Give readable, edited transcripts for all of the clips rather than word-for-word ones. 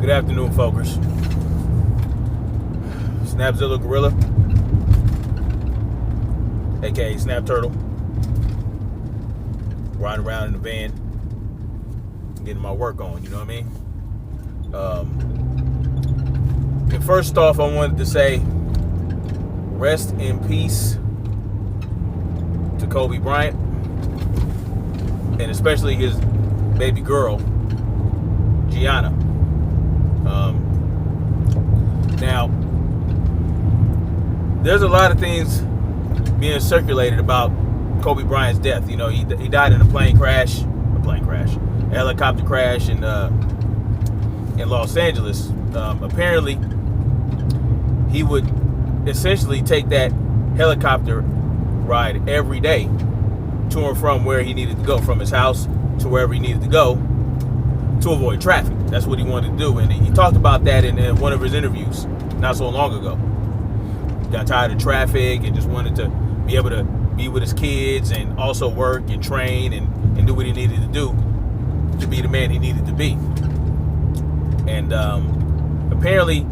Good afternoon, folks. Snapzilla Gorilla, aka Snap Turtle, riding around in the van, getting my work on. You know what I mean? And first off, I wanted to say, rest in peace to Kobe Bryant, and especially his baby girl, Gianna. Now, there's a lot of things being circulated about Kobe Bryant's death. You know, he died in a helicopter crash in Los Angeles. Apparently, he would essentially take that helicopter ride every day to and from where he needed to go, from his house to wherever he needed to go, to avoid traffic. That's what he wanted to do, and he talked about that in one of his interviews not so long ago. He got tired of traffic and just wanted to be able to be with his kids and also work and train and do what he needed to do to be the man he needed to be. And apparently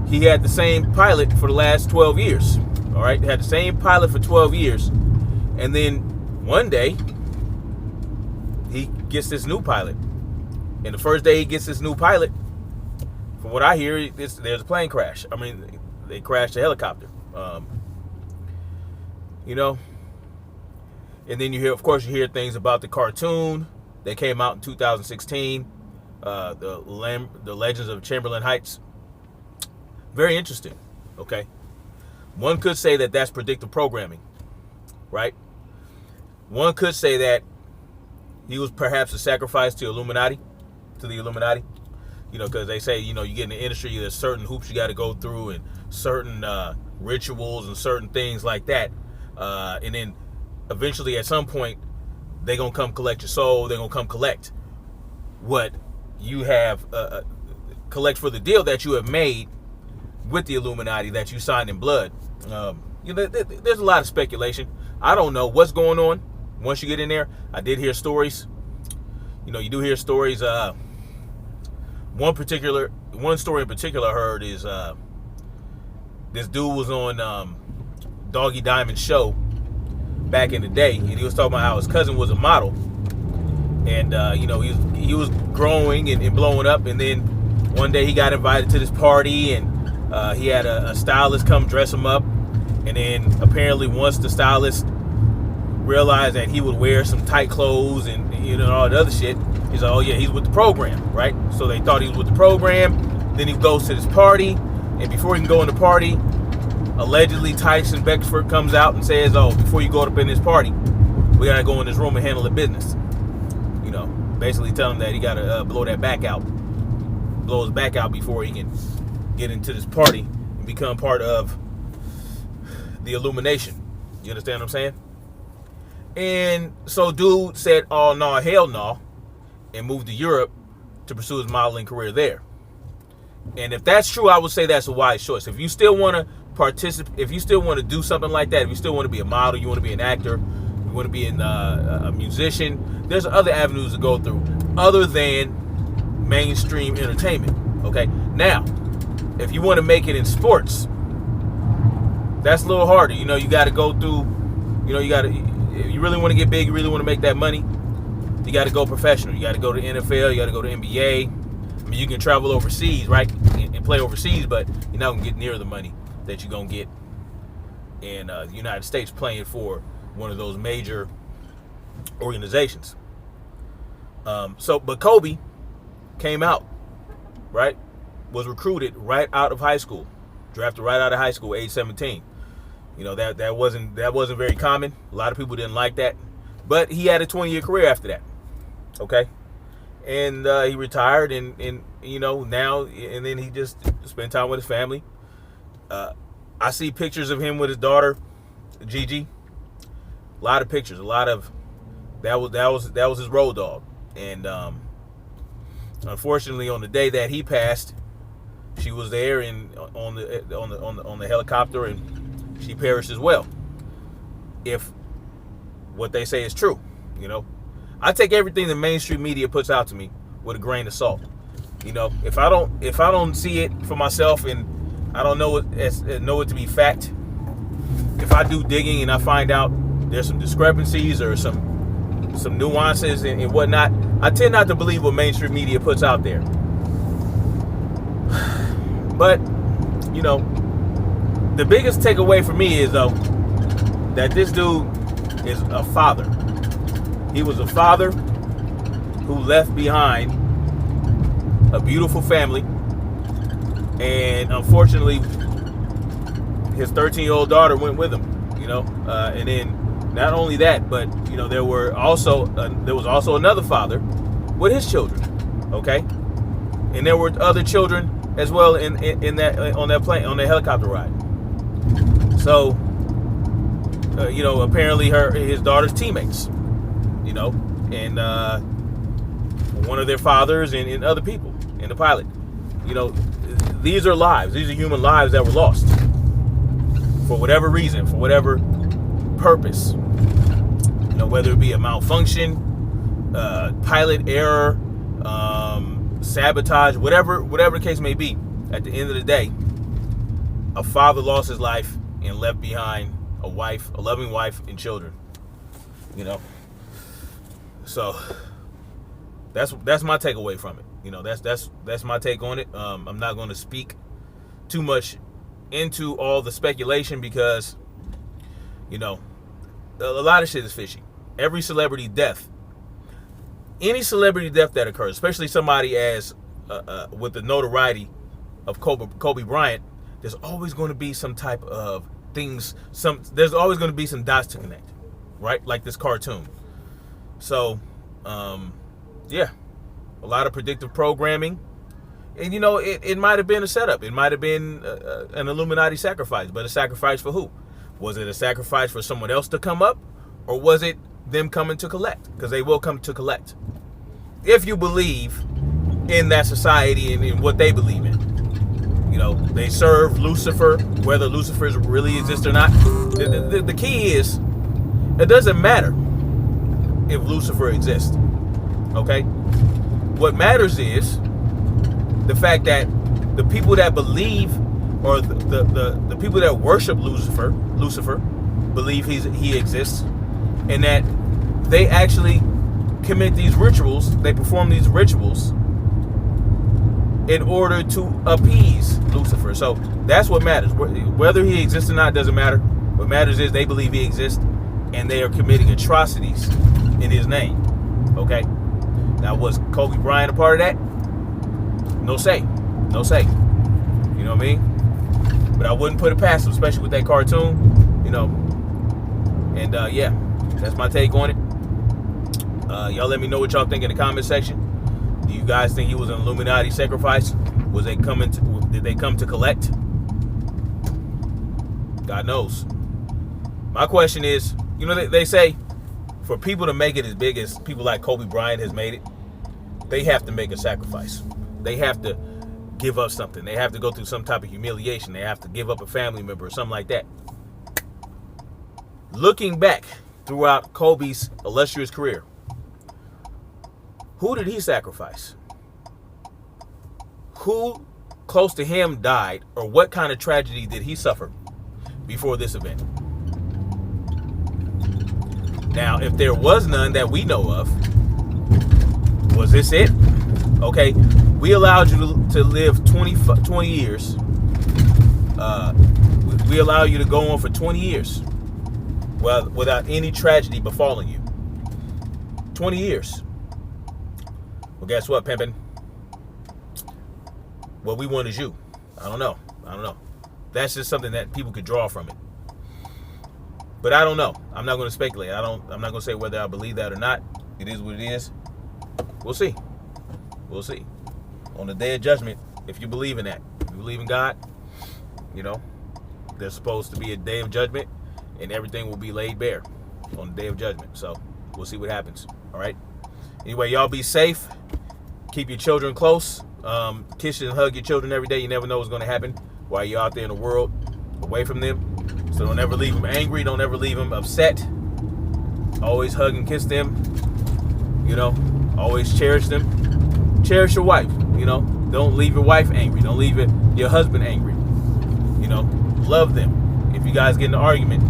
he had the same pilot for the last 12 years. All right, he had the same pilot for 12 years, and then one day he gets this new pilot. And the first day he gets this new pilot, from what I hear, there's a plane crash. I mean, they crashed a helicopter. You know, and then you hear things about the cartoon that came out in 2016, the Legends of Chamberlain Heights. Very interesting. Okay, one could say that that's predictive programming, right? One could say that he was perhaps a sacrifice to the Illuminati. You know, because they say, you know, you get in the industry, there's certain hoops you got to go through and certain rituals and certain things like that. And then eventually at some point, they're going to come collect your soul. They're going to come collect what you have, collect for the deal that you have made with the Illuminati that you signed in blood. You know, there's a lot of speculation. I don't know what's going on once you get in there. I did hear stories. You know, you do hear stories. One story in particular I heard is this dude was on Doggy Diamond's show back in the day, and he was talking about how his cousin was a model, and you know, he was growing and blowing up, and then one day he got invited to this party, and he had a stylist come dress him up, and then apparently once the stylist realized that he would wear some tight clothes and, you know, all the other shit, he's like, oh yeah, he's with the program, right? So they thought he was with the program. Then he goes to this party, and before he can go in the party, allegedly Tyson Beckford comes out and says, oh, before you go up in this party, we gotta go in this room and handle the business. You know, basically tell him that he gotta blow his back out before he can get into this party and become part of the Illumination. You understand what I'm saying? And so dude said, oh no, hell no, and moved to Europe to pursue his modeling career there. And if that's true, I would say that's a wise choice. If you still want to participate, if you still want to do something like that, if you still want to be a model, you want to be an actor, you want to be a musician, there's other avenues to go through other than mainstream entertainment. Okay, now if you want to make it in sports, that's a little harder. You know, you got to go through, you know, if you really want to get big, you really want to make that money, you got to go professional. You got to go to NFL, you got to go to NBA. I mean, you can travel overseas, right, and play overseas, but you're not going to get near the money that you're going to get in the United States playing for one of those major organizations. But Kobe came out, right, was recruited right out of high school, drafted right out of high school, age 17. You know, that wasn't very common. A lot of people didn't like that. But he had a 20-year career after that. Okay? And he retired and you know, now, and then he just spent time with his family. I see pictures of him with his daughter, Gigi. A lot of pictures, that was his road dog. And unfortunately, on the day that he passed, she was there and on the helicopter, and she perished as well. If what they say is true, you know, I take everything the mainstream media puts out to me with a grain of salt. You know, if I don't see it for myself and I don't know it to be fact, if I do digging and I find out there's some discrepancies or some nuances and whatnot, I tend not to believe what mainstream media puts out there. But, you know, the biggest takeaway for me is, though, that this dude is a father. He was a father who left behind a beautiful family, and unfortunately, his 13-year-old daughter went with him. You know, and then not only that, but you know, there was also another father with his children. Okay, and there were other children as well in that on that plane, on the helicopter ride. So, you know, apparently his daughter's teammates, you know, and one of their fathers and other people and the pilot. You know, these are lives. These are human lives that were lost for whatever reason, for whatever purpose. You know, whether it be a malfunction, pilot error, sabotage, whatever the case may be. At the end of the day, a father lost his life and left behind a loving wife and children. You know, so that's my takeaway from it. You know, that's my take on it. I'm not going to speak too much into all the speculation because, you know, a lot of shit is fishy. Every celebrity death, any celebrity death that occurs, especially somebody as with the notoriety of Kobe Bryant, there's always going to be some type of things. There's always going to be some dots to connect, right? Like this cartoon. So, yeah, a lot of predictive programming, and you know, it might have been a setup. It might have been an Illuminati sacrifice, but a sacrifice for who? Was it a sacrifice for someone else to come up, or was it them coming to collect? Because they will come to collect. If you believe in that society and in what they believe in. You know, they serve Lucifer, whether Lucifer really exists or not. The key is, it doesn't matter if Lucifer exists. Okay? What matters is the fact that the people that believe, or the people that worship Lucifer believe he exists, and that they actually commit these rituals, they perform these rituals in order to appease Lucifer. So that's what matters. Whether he exists or not doesn't matter. What matters is they believe he exists, and they are committing atrocities in his name. Okay? Now, was Kobe Bryant a part of that? No say. No say. You know what I mean? But I wouldn't put it past him, especially with that cartoon. You know. And yeah, that's my take on it. Y'all let me know what y'all think in the comment section. Do you guys think he was an Illuminati sacrifice? Did they come to collect? God knows. My question is, you know, they say for people to make it as big as people like Kobe Bryant has made it, they have to make a sacrifice. They have to give up something. They have to go through some type of humiliation. They have to give up a family member or something like that. Looking back throughout Kobe's illustrious career, who did he sacrifice? Who close to him died, or what kind of tragedy did he suffer before this event? Now, if there was none that we know of, was this it? Okay, we allowed you to live 20 years. We allow you to go on for 20 years without any tragedy befalling you. 20 years. Well, guess what, pimpin'? What we want is you. I don't know. That's just something that people could draw from it. But I don't know. I'm not going to speculate. I'm not going to say whether I believe that or not. It is what it is. We'll see. We'll see. On the day of judgment, if you believe in that, if you believe in God, you know, there's supposed to be a day of judgment, and everything will be laid bare on the day of judgment. So we'll see what happens. All right. Anyway, y'all be safe. Keep your children close. Kiss and hug your children every day. You never know what's going to happen while you're out there in the world, away from them. So don't ever leave them angry. Don't ever leave them upset. Always hug and kiss them. You know, always cherish them. Cherish your wife, you know. Don't leave your wife angry. Don't leave your husband angry. You know, love them. If you guys get in an argument,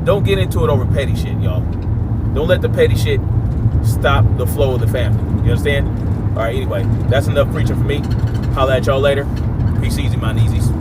don't get into it over petty shit, y'all. Don't let the petty shit stop the flow of the family. You understand? All right. Anyway, that's enough preaching for me. Holla at y'all later. Peace easy, my Neezies.